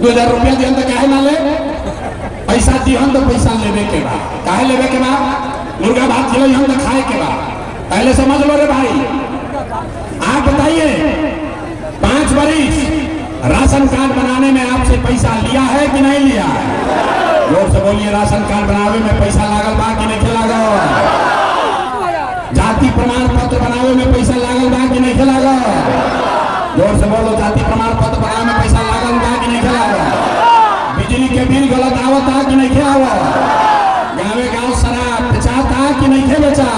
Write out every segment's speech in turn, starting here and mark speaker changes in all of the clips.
Speaker 1: 2000 रुपया दिहन तो काहे ना ले, पैसा दिहन तो पैसा लेवे के बा, काहे लेवे के बा, मुर्गा भात खिलाइहन तो खाए के बा, पहले समझ लो रे भाई। आप बताइए 5 बरिस राशन कार्ड बनाने में आपसे पैसा लिया है कि नहीं लिया? जोर से बोलिए, राशन कार्ड बनावे में पैसा लागल बा कि नहीं लागल? जाति प्रमाण पत्र बनावे में पैसा लागल बा कि नहीं लागल? जोर से बोलो, जाति प्रमाण पत्र बनावे में पैसा लागल बा कि नहीं लागल? बिजली के बिल गलत आवता कि नहीं आवत? गाँवे गाँव शराब बेचाता कि नहीं बेचा?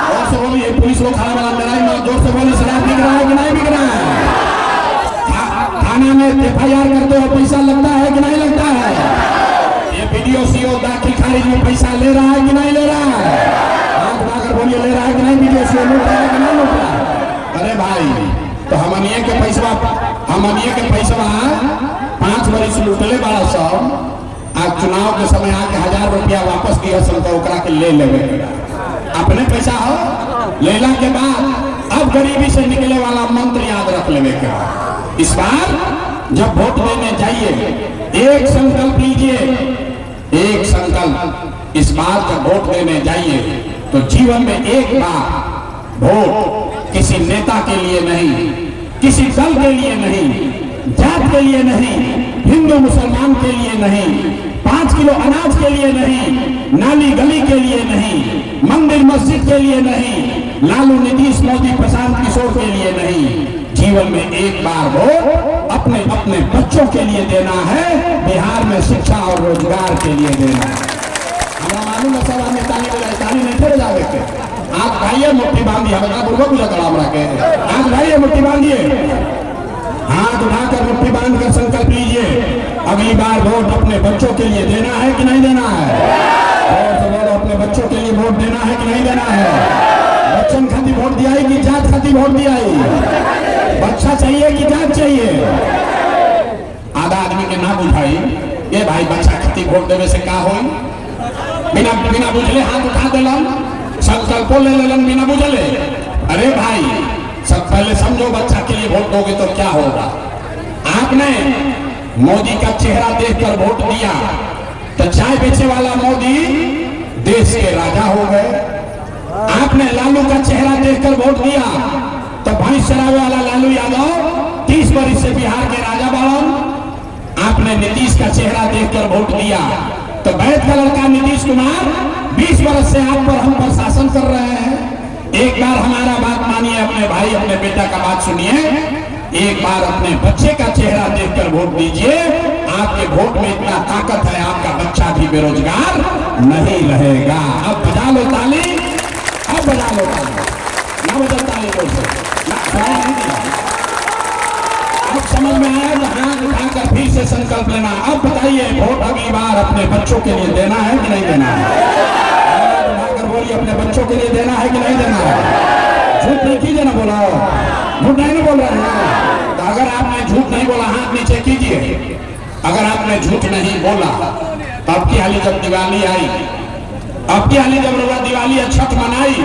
Speaker 1: जोर से बोलिए, पुलिस लोग खड़ा वाला लड़ाई में जोर से बोलिए, शराब बिक रहा है कि नहीं बिक रहा है? थाना में FIR करते हो पैसा लगता है कि नहीं लगता है? ये वीडियो CO दाखिल खारिज में पैसा ले रहा है कि नहीं ले रहा है? हाथ उठाकर बोलिए, ले रहा है कि नहीं? वीडियो CO लूट रहा है कि नहीं लूट रहा है? अरे भाई, तो हमनिए के पैसा 5 बरिस लूटले बड़ा सब। आज चुनाव के समय आके 1000 रुपया वापस दिया सब ओकरा के ले लेवे, अपने पैसा हो लेला के बाद अब गरीबी से निकले वाला मंत्र याद रख लेवे के बाद। इस बार जब वोट देने जाइए, एक संकल्प लीजिए, एक संकल्प, इस बार जब वोट देने जाइए तो जीवन में एक बार वोट किसी नेता के लिए नहीं, किसी दल के लिए नहीं, जात के लिए नहीं, हिंदू मुसलमान के लिए नहीं, 5 किलो अनाज के लिए नहीं, नाली गली के लिए नहीं, मंदिर मस्जिद के लिए नहीं, लालू नीतीश मोदी प्रशांत किशोर के लिए नहीं, जीवन में एक बार वोट अपने अपने बच्चों के लिए देना है, बिहार में शिक्षा और रोजगार के लिए देना है। हमारा मालूम है सब आदमी ताली नहीं थे जावे के। आप भाइये मुट्ठी बांधिए, हमें बुढ़ो बुझा कड़ा हमरा के, आप भाइये मुट्ठी बांधिए, हाथ उठाकर मुट्ठी बांधकर संकल्प लीजिए, अगली बार वोट अपने बच्चों के लिए देना है कि नहीं देना है? अपने बच्चों के लिए वोट देना है कि नहीं देना है? बच्चन खाती वोट दिया कि जात खाती वोट दिया? बच्चा चाहिए कि जात चाहिए? आधा आदमी के ना बुझाई, ये भाई बच्चा खाती वोट देवे से का होई? बिना बुझले हाथ उठा देलन, संकल्पो ले लेलन बिना बुझले। अरे भाई, सब पहले समझो, बच्चा के लिए वोट दोगे तो क्या होगा? आपने मोदी का चेहरा देखकर वोट दिया तो चाय बेचे वाला मोदी देश के राजा हो गए। आपने लालू का चेहरा देखकर वोट दिया तो भैंस चरावे वाला लालू यादव 30 बरिस से बिहार के राजा बावन। आपने नीतीश का चेहरा देखकर वोट दिया तो बैठ का लड़का नीतीश कुमार 20 बरस से आप पर हम पर शासन कर रहे हैं। एक बार हमारा बात मानिए, अपने भाई अपने बेटा का बात सुनिए, एक बार अपने बच्चे का चेहरा देखकर वोट दीजिए। आपके वोट में इतना ताकत है, आपका बच्चा भी बेरोजगार नहीं रहेगा। अब बजा लो ताली, अब बजा लो ताली, ना बजा ताली बोल से अब समझ में आया कि हाथ उठाकर फिर से संकल्प लेना। अब बताइए, वोट अगली बार अपने बच्चों के लिए देना है कि नहीं देना है? उठाकर बोलिए, अपने बच्चों के लिए देना है कि नहीं देना है? झूठ नहीं कीजिए ना, बोला झूठ नहीं बोल रहे हैं। तो अगर आपने झूठ नहीं बोला हाथ नीचे कीजिए। अगर आपने झूठ नहीं बोला, अब की हाली जब दिवाली आई, अब की हाली जब दिवाली और छठ मनाई,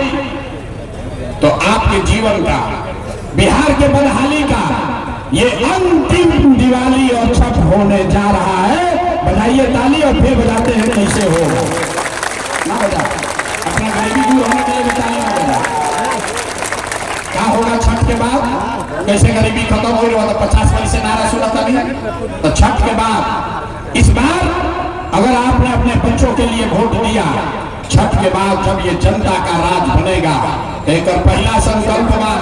Speaker 1: तो आपके जीवन का, बिहार के बदहाली का ये अंतिम दिवाली और छठ होने जा रहा है। बजाइए ताली और फिर बजाते हैं कैसे हो ना बजा, अपना गरीबी दूर होने के लिए भी ताली ना बजा। क्या होगा छठ के बाद? कैसे गरीबी खत्म हो रहा? तो 50 वर्ष से नारा सुना था नहीं। तो छठ के बाद इस बार अगर आपने अपने बच्चों के लिए वोट दिया, छठ के बाद जब ये जनता का राज बनेगा, एक और पहला संकल्प बा,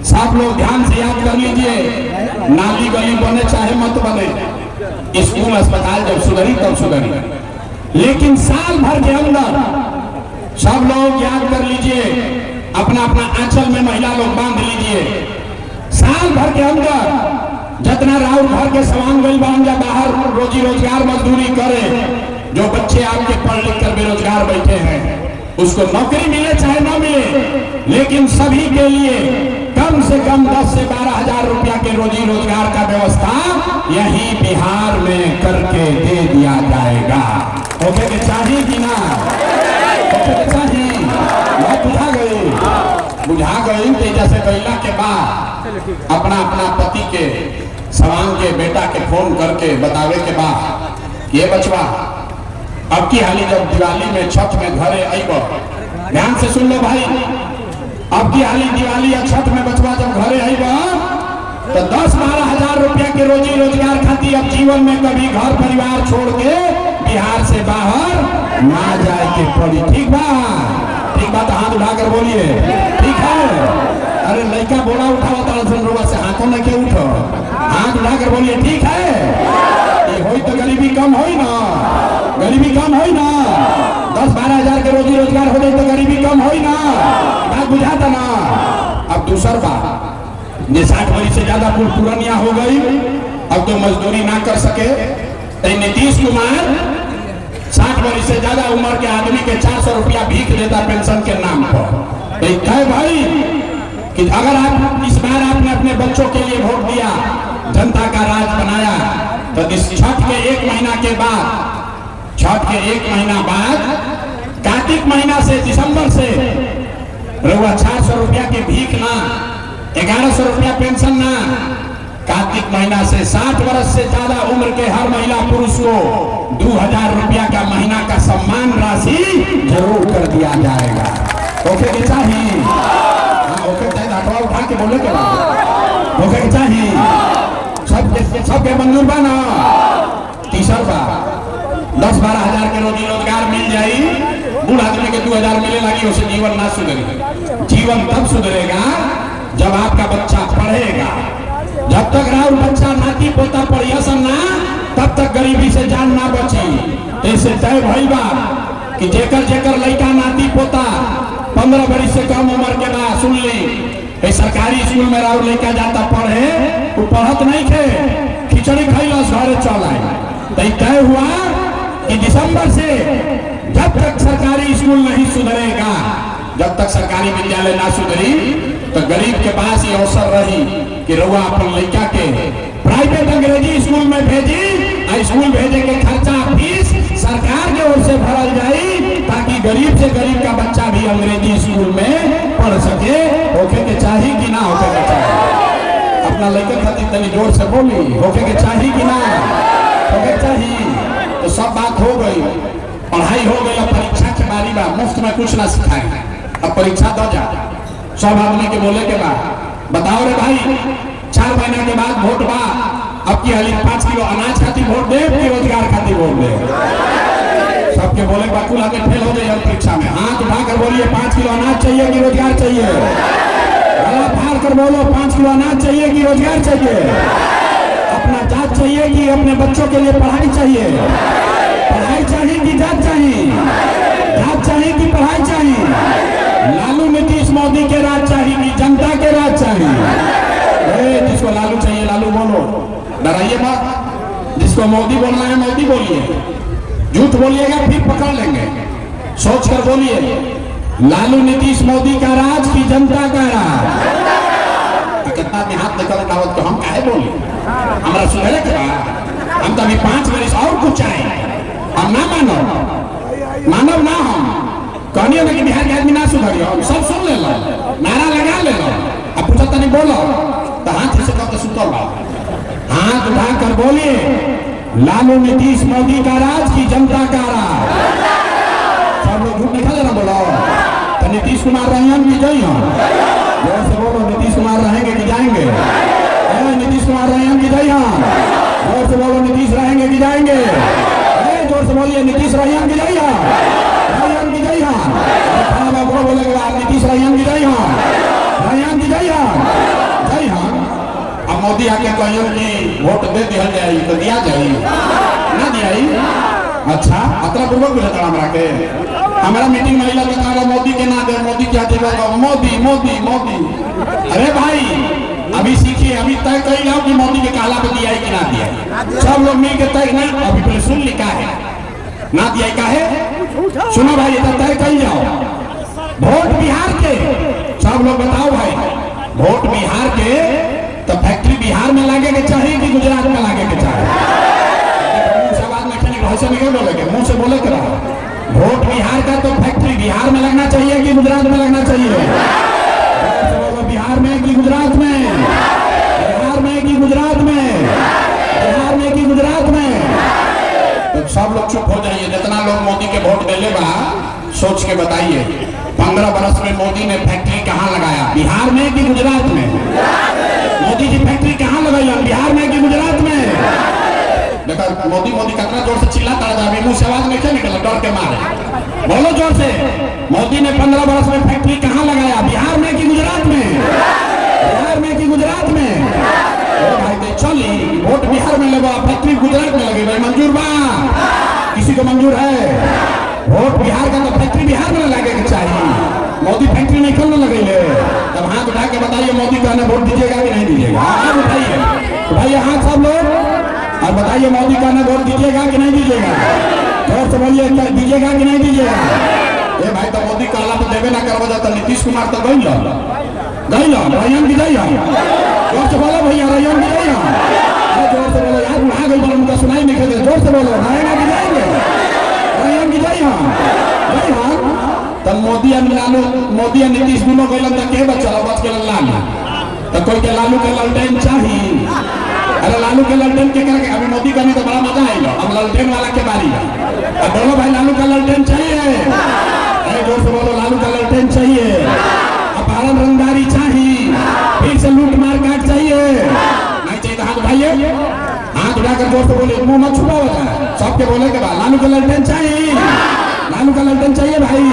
Speaker 1: सब लोग ध्यान से याद कर लीजिए, नाली गली बने चाहे मत बने, स्कूल अस्पताल जब सुधरी तब सुधरी, लेकिन साल भर के अंदर सब लोग याद कर लीजिए, अपना अपना आंचल में महिला लोग बांध लीजिए। साल भर के अंदर जितना राउर घर के समान गई बांध जा, बाहर रोजी रोजगार मजदूरी करे, जो बच्चे आपके पढ़ लिख कर बेरोजगार बैठे हैं उसको नौकरी मिले चाहे ना मिले, लेकिन सभी के लिए कम से कम 10 से 12 हजार रुपया के रोजी रोजगार का व्यवस्था यही बिहार में करके दे दिया जाएगा। ओके के चाहिए कि ना? ओके के चाहिए? बुझा गई तेजा से कैला के बाद अपना अपना पति के सवांग के बेटा के फोन करके बतावे के बाद ये बचवा अब की हाली जब दिवाली में छठ में घरे आईब, ध्यान से सुन लो भाई, अब की हाली दिवाली या छठ में बचवा जब घरे आईब तो 10-12 हजार रुपया के रोजी रोजगार खाती अब जीवन में कभी घर परिवार छोड़ के बिहार से बाहर ना जाए के पड़ी। ठीक बा? ठीक बात, हाथ उठाकर बोलिए ठीक है। अरे लड़का बोला उठावा तारा से हाथों में के उठो, हाथ उठाकर बोलिए ठीक है। ये होई तो गरीबी कम होई ना, गरीबी कम होई ना, 10-12 हजार के रोजी रोजगार हो जाए तो गरीबी कम होई ना, बात बुझाता ना। अब दूसर बात, ये 60 वर्ष से ज्यादा पुरानिया हो गई, अब तो मजदूरी ना कर सके तो नीतीश कुमार 60 वर्ष से ज्यादा उम्र के आदमी के 400 रुपया भीख देता पेंशन के नाम पर। तो है भाई कि अगर आप इस बार आपने अपने बच्चों के लिए वोट दिया, जनता का राज बनाया, तो इस छठ के 1 महीना के बाद, छठ के 1 महीना बाद कार्तिक महीना से दिसंबर से रहुआ 400 रुपया के भीख ना, 1100 रुपया पेंशन ना, कार्तिक महीना से 60 वर्ष से ज्यादा उम्र के हर महिला पुरुष को 2000 रुपया का महीना का सम्मान राशि जरूर कर दिया जाएगा। ओके के चाहिए? ओके चाहिए, हटवा उठा के बोले के बाद ओके के चाहिए? सबके मंजूर बा ना? तीसर बा 10-12 हजार के रोजी रोजगार मिल जाई, बूढ़ आदमी के 2000 मिले लगी, उसे जीवन ना सुधरेगा। जीवन तब सुधरेगा जब आपका बच्चा पढ़ेगा। जब तक राउर बच्चा नाती पोता पढ़िया ना, तब तक गरीबी से जान ना बची। ऐसे तय भई बा कि जेकर जेकर लड़का नाती पोता 15 वर्ष से कम उम्र के बाद, सुन ली, सरकारी स्कूल में राउर लड़का जाता पढ़े, वो पढ़त नहीं थे, खिचड़ी खैलस घरे चल आए। तय हुआ कि दिसंबर से जब तक सरकारी स्कूल नहीं सुधरेगा, जब तक सरकारी विद्यालय ना सुधरी, तो गरीब के पास ये अवसर रही कि रउआ अपन लड़का के प्राइवेट अंग्रेजी स्कूल में भेजी, स्कूल भेजे के खर्चा फीस सरकार के ओर से भरल जाई, ताकि गरीब से गरीब का बच्चा भी अंग्रेजी स्कूल में पढ़ सके। होके के चाहिए कि ना होके के चाहिए? अपना लड़का खातिर तनी जोर से बोली, होके के चाहिए कि ना होके चाहिए? तो सब बात हो गई, पढ़ाई हो गई, अब परीक्षा के बारी बा, मुफ्त में कुछ ना सिखाए, अब परीक्षा दो जा। सब आदमी के बोले के बाद बताओ रे भाई, 4 महीना के बाद वोट बा, अब की हाली 5 किलो अनाज खातिर वोट दे कि रोजगार खातिर वोट दे? सबके बोले बाकुल आके फेल हो जाए परीक्षा में। हाथ उठाकर बोलिए 5 किलो अनाज चाहिए कि रोजगार चाहिए? गला फाड़ कर बोलो 5 किलो अनाज चाहिए कि रोजगार चाहिए? अपना जात चाहिए कि अपने बच्चों के लिए पढ़ाई चाहिए? पढ़ाई चाहिए कि जात चाहिए? जात चाहिए कि पढ़ाई चाहिए? लालू नीतीश मोदी के राज चाहिए कि जनता के राज चाहिए? जिसको लालू चाहिए लालू बोलो, डराइए मत। जिसको मोदी बोलना है मोदी बोलिए, झूठ बोलिएगा फिर पकड़ लेंगे। सोच कर बोलिए, लालू नीतीश मोदी का राज की जनता का राज? कितना में हाथ निकल उठावत तो हम काहे बोली? हमारा सुधरे के बाद हम तो अभी 5 वर्ष और कुछ आए, हम ना मानव ना हम कहनी ना कि बिहार के आदमी ना सुधरी, हम सब सुन ले लो, नारा लगा ले लो, अब पूछा तनी बोलो तो हाथ से कब सुतल बा, हाथ उठाकर बोलिए, लालू नीतीश मोदी का राज की जनता का राज? सब लोग झूठ निकाले ना बोलो। तो नीतीश कुमार रहेंगे कि जाइए? जोर से बोलो, नीतीश कुमार रहेंगे कि जाएंगे? नीतीश कुमार रहेंगे कि जाइए? जोर से बोलो, नीतीश रहेंगे कि जाएंगे? जोर से बोलिए, नीतीश रहेंगे कि जाइए? रहेंगे कि जाइए? बोलेगा नीतीश रहेंगे कि जाइए? रहेंगे कि जाइए? अब मोदी आके कहियो कि वोट दे दिया जाए तो दिया जाए ना दिया? अच्छा, अतरा पूर्वक बुझता हमरा के। हमारा मीटिंग महिला के कहा मोदी के ना दे, मोदी क्या देगा? मोदी मोदी मोदी। अरे भाई अभी सीखिए, अभी तय कर लो कि मोदी के कहला पे दिया कि ना दिया। सब लोग मिल के तय ना, अभी पहले सुन ली का है ना दिया का है, सुनो भाई, इधर तय कर जाओ। वोट बिहार के सब लोग बताओ भाई, वोट बिहार के तो फैक्ट्री बिहार में लागे के चाहिए कि गुजरात में लागे के चाहिए? मुंह से बोले के वोट बिहार का तो फैक्ट्री बिहार में लगना चाहिए कि गुजरात में लगना चाहिए? बिहार में कि गुजरात में? बिहार में कि गुजरात में? लोग चुप हो जाइए। जितना लोग मोदी के वोट देले बा सोच के बताइए, 15 बरस में मोदी ने फैक्ट्री कहाँ लगाया? बिहार में कि गुजरात में? मोदी जी फैक्ट्री कहाँ लगाई? बिहार में कि गुजरात में? देखा मोदी मोदी कितना जोर से चिल्लाता रहा, मुंह से आवाज नहीं निकला डर के मारे। बोलो जोर से, मोदी ने 15 बरस में फैक्ट्री कहाँ लगाया? बिहार में कि गुजरात में? बिहार में कि गुजरात में? भाई चली वोट बिहार में लगा, फैक्ट्री गुजरात में लगे, भाई मंजूर बा? किसी को मंजूर है? वोट बिहार का तो फैक्ट्री बिहार में लगे के चाहिए, मोदी फैक्ट्री नहीं खोलने लगे। तब हाथ उठा के बताइए मोदी को वोट दीजिएगा कि नहीं दीजिएगा? हाथ उठाइए, उठाइए हाथ सब लोग और बताइए मोदी का वोट दीजिएगा कि नहीं दीजिएगा? जोर से बोलिए, क्या दीजिएगा कि नहीं दीजिएगा? ये भाई तो मोदी काला तो देवे ना करवा जाता, नीतीश कुमार तो गई रैयन की गई। जोर से बोलो भैया, रैयन की गई। जोर से बोलो यार, उठा गई उनका सुनाई नहीं देते। जोर से बोलो, रैयन की जाएंगे, रैयन की जाइए। तब मोदी और नीतीश दोनों गए तो के बचा बच के लालू, तो कोई के लालू के ललटेन चाहिए। अरे लालू के ललटेन के करके अभी मोदी का नहीं तो बड़ा मजा आएगा। अब ललटेन वाला के बारी है। अब बोलो भाई लालू का ललटेन चाहिए? अरे जोर से बोलो, लालू का ललटेन चाहिए। अपहरण रंगदारी चाहिए, फिर से लूट मार काट चाहिए, नहीं चाहिए तो हाथ उठाइए, हाथ उठाकर जोर से बोले, मुंह मत छुपा होता है सबके बोले के बाद लालू का ललटेन चाहिए, लालू का ललटेन चाहिए भाई।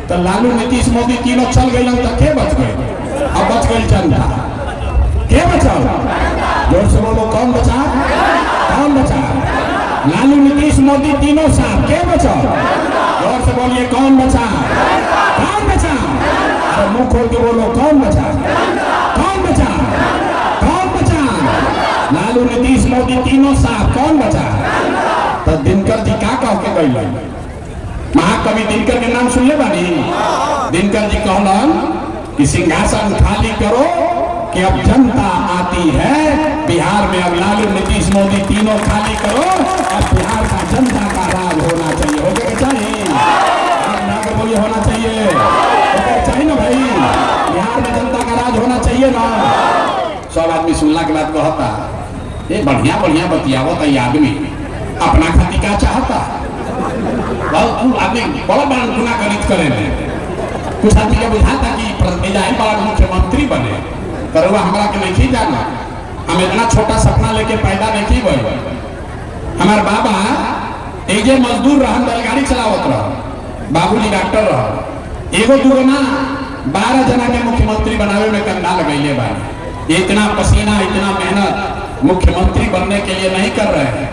Speaker 1: तो लालू नीतीश मोदी तीनों चल गए तो के बच गए? अब बच गई जनता, के बचा? जोर से बोलो, कौन बचा? कौन बचा? लालू नीतीश मोदी तीनों साथ, के बचा? जोर से बोलिए, कौन बचा? कौन बचा? अरे मुंह खोल के बोलो, कौन बचा? कौन बचा? कौन बचा? लालू नीतीश मोदी तीनों साथ, कौन बचा? तो दिनकर जी का कह के गई? महाकवि दिनकर के नाम सुन ले बानी? दिनकर जी कहलन कि सिंहासन खाली करो कि अब जनता आती है बिहार में। अब लालू नीतीश मोदी तीनों खाली करो, अब बिहार का जनता का राज होना चाहिए। हो गया चाहिए, बोलिए होना चाहिए, चाहिए ना भाई? बिहार में जनता का राज होना चाहिए ना? सब आदमी सुनला के बाद कहता ये बढ़िया बढ़िया बतियावत है आदमी, अपना खातिर क्या चाहता? आदमी बड़ा बड़ा गुना गणित करे। कुछ आदमी का बुझाता कि बड़ा मुख्यमंत्री बने, पर हमारा के नहीं जाना। हम इतना छोटा सपना लेके पैदा नहीं हुए। हमारे बाबा एजे मजदूर रहन, बैलगाड़ी चलावत रह, बाबूजी डॉक्टर रह, एगो दूगो ना 12 जना के मुख्यमंत्री बनावे में कंधा लगैले बा। इतना पसीना इतना मेहनत मुख्यमंत्री बनने के लिए नहीं कर रहे हैं।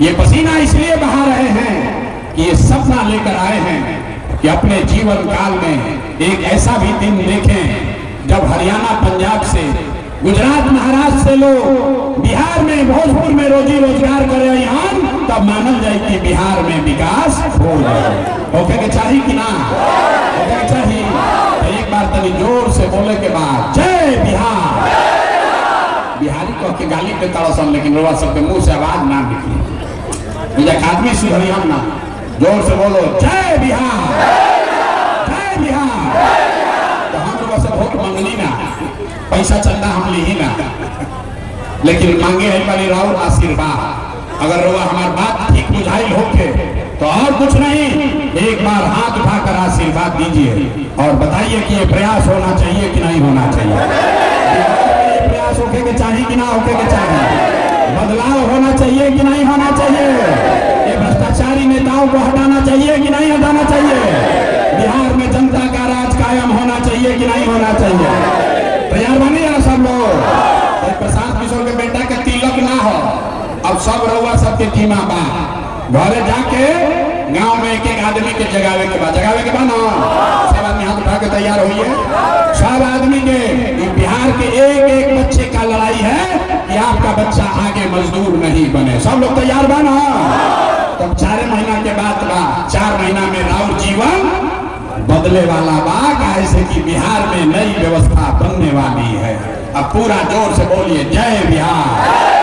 Speaker 1: ये पसीना इसलिए बहा रहे हैं कि ये सपना लेकर आए हैं कि अपने जीवन काल में एक ऐसा भी दिन देखें जब हरियाणा पंजाब से गुजरात महाराष्ट्र से लोग बिहार में भोजपुर में रोजी रोजगार करे यहाँ, तब मानल जाए कि बिहार में विकास हो जाए। होके के चाहिए कि ना? होके के चाहिए। तो एक बार तनी जोर से बोले के बाद जय बिहार। बिहारी कह के गाली देता सन, लेकिन रोवा सबके मुंह से आवाज ना निकली। मुझे आदमी सुधरी हम ना, जोर से बोलो जय बिहार, जय बिहार। तो हम लोग से वोट मांगनी ना, पैसा चंदा हम ली ना, लेकिन मांगे है वाली राउर आशीर्वाद। अगर रोवा हमारी बात ठीक बुझाई होके तो और कुछ नहीं, एक बार हाथ उठाकर आशीर्वाद दीजिए और बताइए कि ये प्रयास होना चाहिए कि नहीं होना चाहिए। ये प्रयास होके के चाहिए कि ना होके के चाहिए? बदलाव होना चाहिए कि नहीं होना चाहिए? ये भ्रष्टाचारी नेताओं को हटाना चाहिए कि नहीं हटाना चाहिए? बिहार में जनता का राज कायम होना चाहिए कि नहीं होना चाहिए? तैयार बने यार सब लोग? प्रशांत किशोर के बेटा के तिलक ना हो, अब सब रउआ सबके टीमा बा, घरे जाके गांव में एक एक आदमी के जगावे के बाद ना सब आदमी हाथ उठा के तैयार होइए। सब आदमी के बिहार के एक एक बच्चे का लड़ाई है कि आपका बच्चा आगे मजदूर नहीं बने। सब लोग तैयार बा ना? तब 4 महीना के बाद बा, 4 महीना में राउर जीवन बदले वाला बा, कैसे कि बिहार में नई व्यवस्था बनने वाली है। अब पूरा जोर से बोलिए जय बिहार।